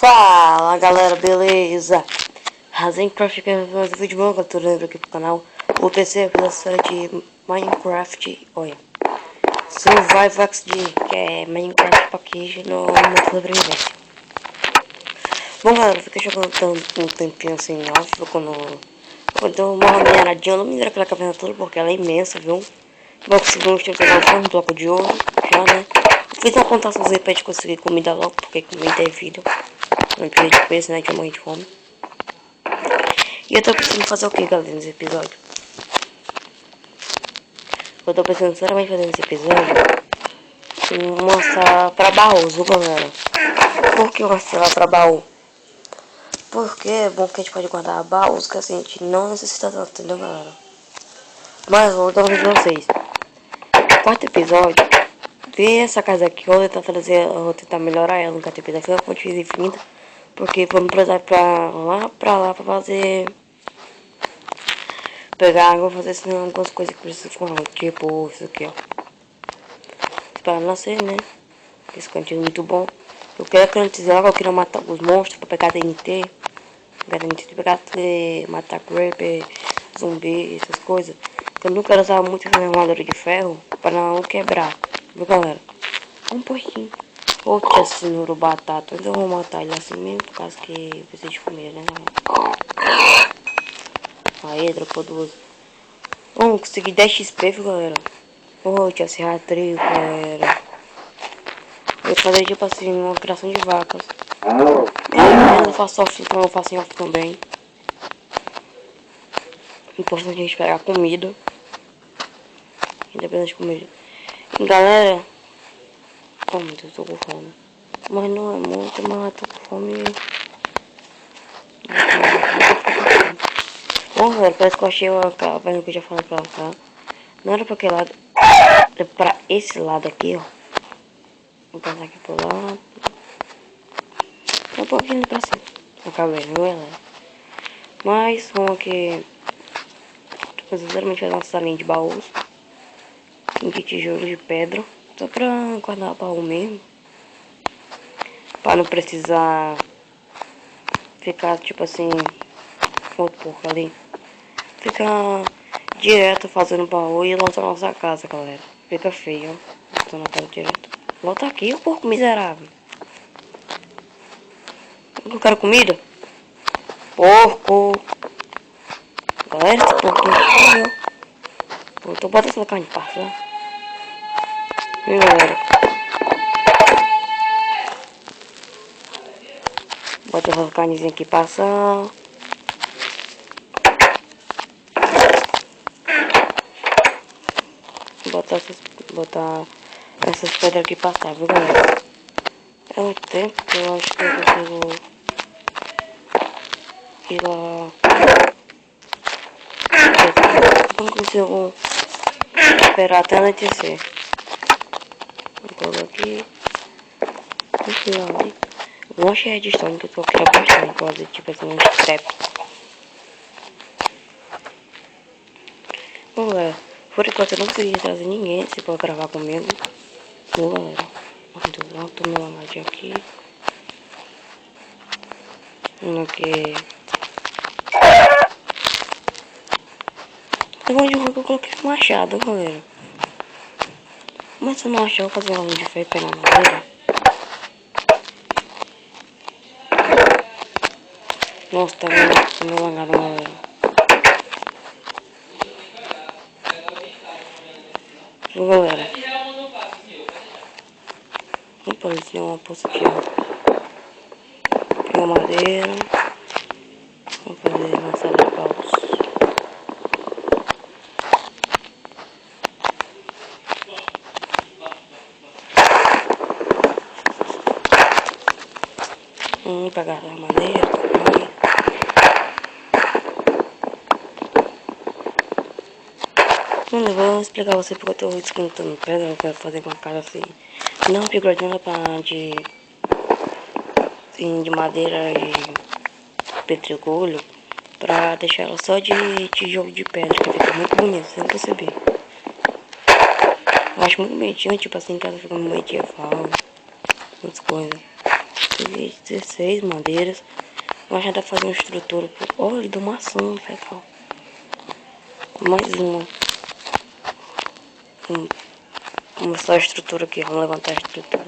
Fala galera, beleza? Razencraft aqui mais um vídeo bom que eu tô lembrando aqui pro canal. O PC pela história de Minecraft, olha, Survival XD, que é Minecraft Package no modo sobrevivência. Bom galera, eu fiquei jogando um tempinho assim off, quando eu uma mineradinha, eu não minerei aquela caverna toda porque ela é imensa, viu? Bom, conseguimos pegar um bloco de ouro, já né? Fiz uma plantaçãozinha pra gente conseguir comida logo, porque comida é vida. Não precisa de coisa, né? Que eu morri de fome. E eu tô pensando em fazer o que, galera, nesse episódio? Eu tô pensando sinceramente fazer nesse episódio mostrar pra baús, viu, galera? Por que mostrar pra baú? Porque é bom que a gente pode guardar baús que assim, a gente não necessita tanto, entendeu, galera? Mas vou dar um vídeo pra vocês. Quarto episódio. Ver essa casa aqui, eu vou tentar melhorar ela no quarto episódio. Foi uma fonte infinita. Porque vamos precisar pra lá pra fazer. Pegar água, fazer assim, algumas coisas que precisam com água. Tipo isso aqui, ó. Para nascer, né? Esse cantinho é muito bom. Eu quero garantizar água, eu quero matar os monstros pra pegar TNT. Garantir pegar matar creeper, zumbi, essas coisas. Eu não quero usar muito essa armadura de ferro para não quebrar. Viu, galera? Um pouquinho. Outro cenoura batata. Então eu vou matar ele assim mesmo, por causa que precisa de comer, né? Aí, dropou duas. Vamos conseguir 10 XP, viu, galera? Oh, tinha serra trigo, galera. Eu falei tipo assim, uma criação de vacas. Eu faço off, então eu faço em off também. Importante a gente pegar comida. Independente de comida. E, galera. Oh meu Deus, tô com fome. Mas não é muito, mas tô com fome. Bom, galera, parece que eu achei uma caverna que eu já falei pra cá. Não era pra aquele lado. É pra esse lado aqui, ó. Vou passar aqui por lá. Um pouquinho pra cima. A caverna, não é lá. Mas vamos aqui. Tô sinceramente fazer uma salinha de baús. De tijolo de pedra. Só pra guardar baú mesmo. Pra não precisar ficar tipo assim. Outro porco ali. Ficar direto fazendo baú e lançar nossa casa, galera. Fica feio, ó. Tô na cara direto. Volta aqui, o porco miserável. Eu quero comida? Porco. Galera, esse porco morreu. Pô, tô botando essa carne de passar. Viu, galera? Bota essa carnezinha aqui passar. Botar essas pedras aqui passar, viu, galera? É um tempo que eu acho que eu consigo ir lá. Eu não consigo esperar até anoitecer. Vou colocar aqui. No final ali. Eu não achei redstone que eu tô querendo bastante. Pode fazer tipo assim um step. Bom, galera. Por enquanto eu não consegui trazer ninguém se for gravar comigo. Bom, galera. Muito bom. Tô meu lamadinho aqui. Um aqui. Eu vou de rua que eu coloquei um machado, galera. Mas se eu não achar, eu vou fazer uma de fé pegar madeira. Nossa, tá meio lagado, galera. Viu, galera? Vamos fazer uma poça aqui, ó. Pegar madeira. Vamos fazer uma sala de paus. Vamos pegar a madeira também. Mano, eu vou explicar a você porque eu tô esquentando pedra. Eu quero fazer uma casa assim. Não figuradinha pra de madeira e pedregulho. Pra deixar ela só de tijolo de pedra. Que fica muito bonito, sem perceber. Eu acho muito bonitinho, tipo assim, que ela fica muito medieval. Muitas coisas. Peguei 16 madeiras. Mas já dá pra fazer uma estrutura. Olha, ele deu maçã, legal. Mais uma. Vamos mostrar a estrutura aqui. Vamos levantar a estrutura.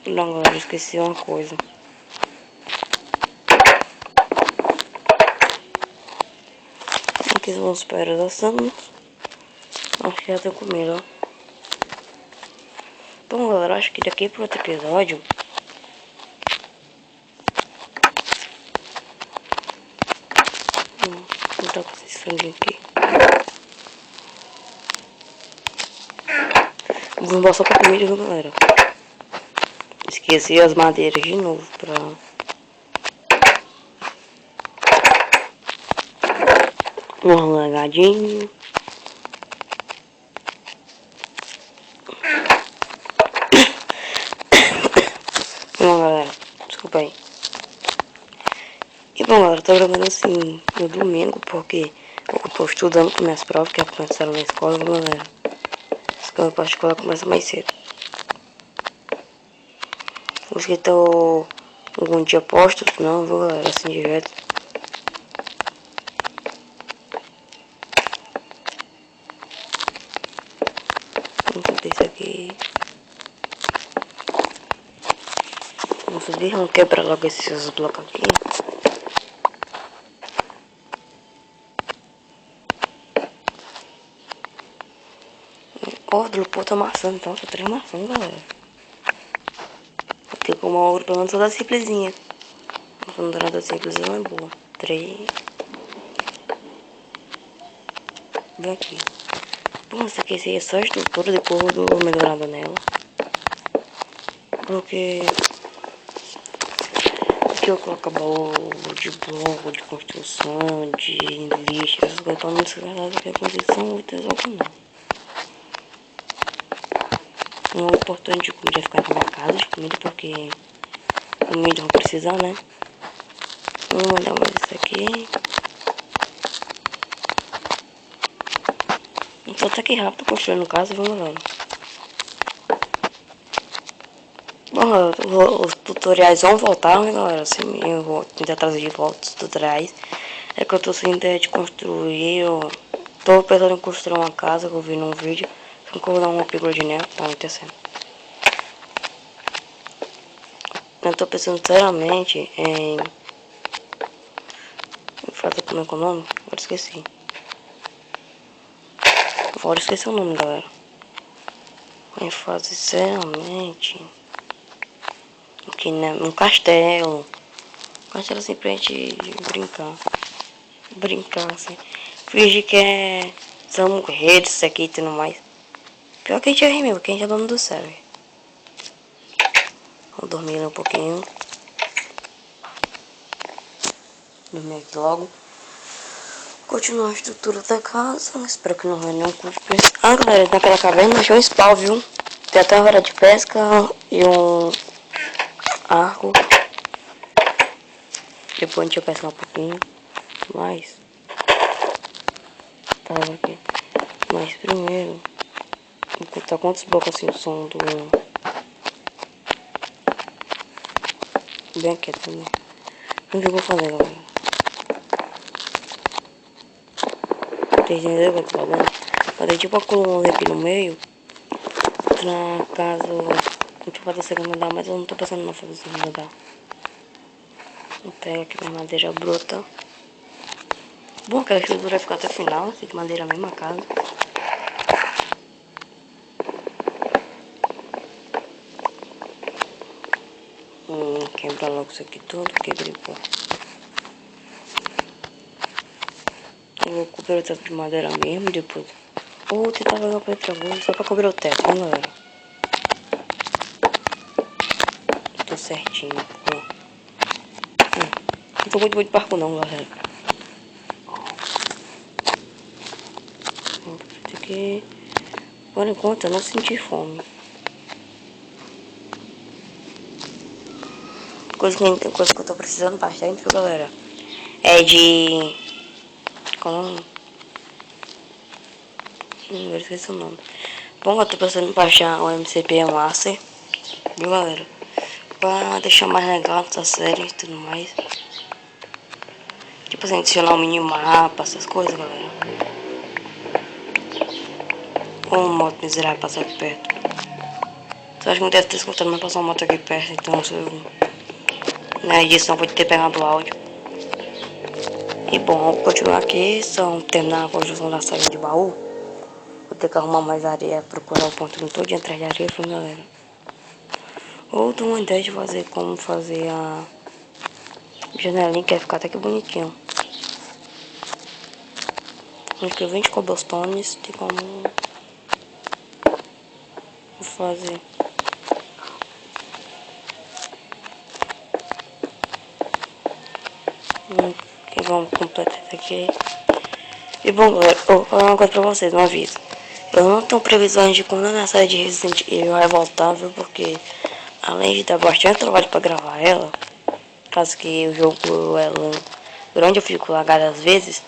Não, galera, eu esqueci uma coisa. Aqui vão os pés da Samus. Acho que já tem comida, ó. Bom, galera, acho que daqui pro outro episódio vou botar com esse franguinho aqui. Vou mostrar pra comida, viu, galera? Esqueci as madeiras de novo pra... Um alongadinho. Bom, galera, desculpa aí. E bom, galera, tô gravando assim no domingo porque eu tô estudando para minhas provas que começaram na escola, viu, galera? A escola começa mais cedo. Os que estão algum dia postos, não, viu, galera? Assim direto. Vamos fazer isso aqui. Vamos subir, vamos quebrar logo esses blocos aqui. Ó, do pô, tá maçã, então, só 3 maçãs, galera. Porque como a outra, pelo menos toda simplesinha. A não nada simples, não é boa. 3. Vem aqui. Bom, isso aqui é só a estrutura, depois eu dou uma melhorada nela. Porque aqui eu coloco baú de bloco, de construção, de lixo, essas coisas pra não descarregar que a construção muitas vezes não é importante de comida ficar na minha casa de comida, porque comida vão precisar, né? Vamos mandar mais isso aqui. Então tá aqui rápido construindo casa, vamos lá. Bom, os tutoriais vão voltar, né, galera? Assim, eu vou tentar trazer de volta os tutoriais. É que eu tô sem ideia de construir. Eu tô pensando em construir uma casa que eu vi num vídeo. Só que eu vou dar um upgrade nela, tá acontecendo. Eu tô pensando seriamente em fazer como é que é o nome? Agora esqueci. Agora esqueci o nome, galera. Em fazer seriamente aqui, né? Um castelo. Um castelo assim pra gente brincar. Brincar assim. Fingir que é. São redes isso aqui e tudo mais. Pior que a gente é mesmo, que a gente é dono do server. Vou dormir um pouquinho. Dormir aqui logo. Continuar a estrutura da casa. Espero que não venha nenhum custo. Ah, galera, naquela caverna achei um spawn, viu? Tem até uma vara de pesca e um arco. Depois a gente vai pescar um pouquinho. Mas. Tá aqui. Mas primeiro. Vou contar quantos blocos assim o som do. Bem aqui também. Vamos ver o que eu vou fazer, galera. Vocês entenderam o que eu tô falando? Fazer tipo uma coluna aqui no meio. Pra caso a gente fazer o segundo andar, mas eu não tô pensando em fazer o segundo andar. Vou pegar aqui minha madeira bruta. Bom, aquela estrutura vai ficar até o final, assim, de madeira mesmo a casa. Quebra logo isso aqui tudo, quebrei, pô. Eu vou cobrir o teto de madeira mesmo depois. Ou tentar pegar pra outra coisa só pra cobrir o teto, né, galera? Tô certinho, pô. Não tô muito bom de parco não, galera. Isso aqui. Por enquanto eu não senti fome. Coisa que eu tô precisando bastante, viu, galera? É de... Como? Eu esqueci o nome. Bom, eu tô pensando em baixar o MCP Master, viu, galera? Pra deixar mais legal essa série e tudo mais. Tipo assim, adicionar um minimapa, essas coisas, galera. Ou um moto miserável passar aqui perto. Só acho que não deve ter escutado, mas passou uma moto aqui perto, então se eu... na edição pode ter pegado o áudio. E bom, vou continuar aqui, só terminar a construção da saída de baú. Vou ter que arrumar mais areia, procurar o ponto no todo de atrás de areia, viu, galera? Ou dou uma ideia de fazer como fazer a janelinha, que vai ficar até que bonitinho. Acho que 20 cobblestones tem como fazer. E vamos completar isso aqui. E bom, galera, vou falar uma coisa pra vocês, um aviso. Eu não tenho previsões de quando a série de Resident Evil vai voltar, viu? Porque além de dar bastante trabalho pra gravar ela, caso que o jogo ela grande eu fico lagado às vezes,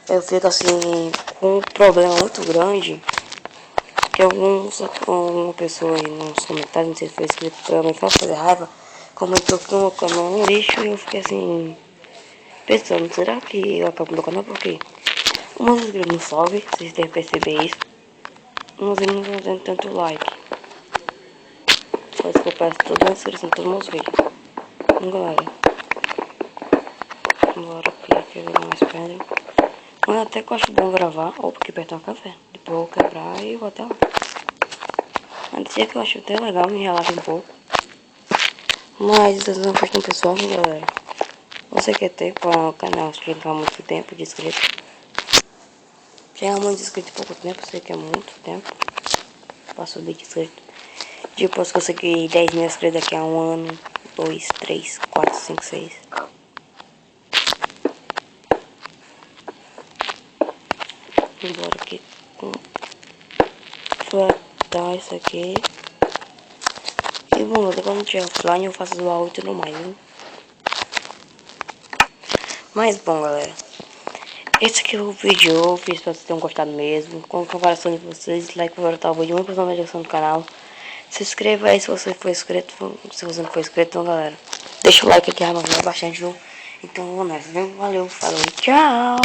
eu fico assim com um problema muito grande. Que uma pessoa aí nos comentários, não sei se foi escrito pra mim, pra fazer raiva, comentou que o canal é um lixo e eu fiquei assim, pensando, será que eu acabo meu canal por quê? Umas inscritos não sobe, vocês devem perceber isso. Umas não estão dando tanto like. Por isso que eu peço todas as inscrições, todos os meus vídeos. Então, galera, bora aqui, quer ver mais pedra. Mas até que eu acho bom gravar, ou porque perto é um café. Depois eu vou quebrar e vou até lá. Mas dia que eu acho até legal, me relaxa um pouco. Mas isso é uma questão pessoal, né, galera? Você quer ter para o canal chegar muito tempo de inscrito? Chegar muito de inscrito em pouco tempo, sei que é muito tempo. Pra subir de inscrito. Depois que eu consegui 10 mil inscritos daqui a um ano, 2, 3, 4, 5, 6. Embora aqui completar isso aqui. E bom, até quando tiver offline eu faço zoar e tudo mais, viu? Mas bom, galera. Esse aqui é o vídeo, eu fiz pra vocês tenham gostado mesmo. Com comparação de vocês, like para voltar o vídeo, muito pessoal na descrição do canal. Se inscreva aí se você for inscrito. Se você não for inscrito, então galera, deixa o like aqui, vai bastante, viu? Então vamos nessa, viu? Valeu, falou, tchau!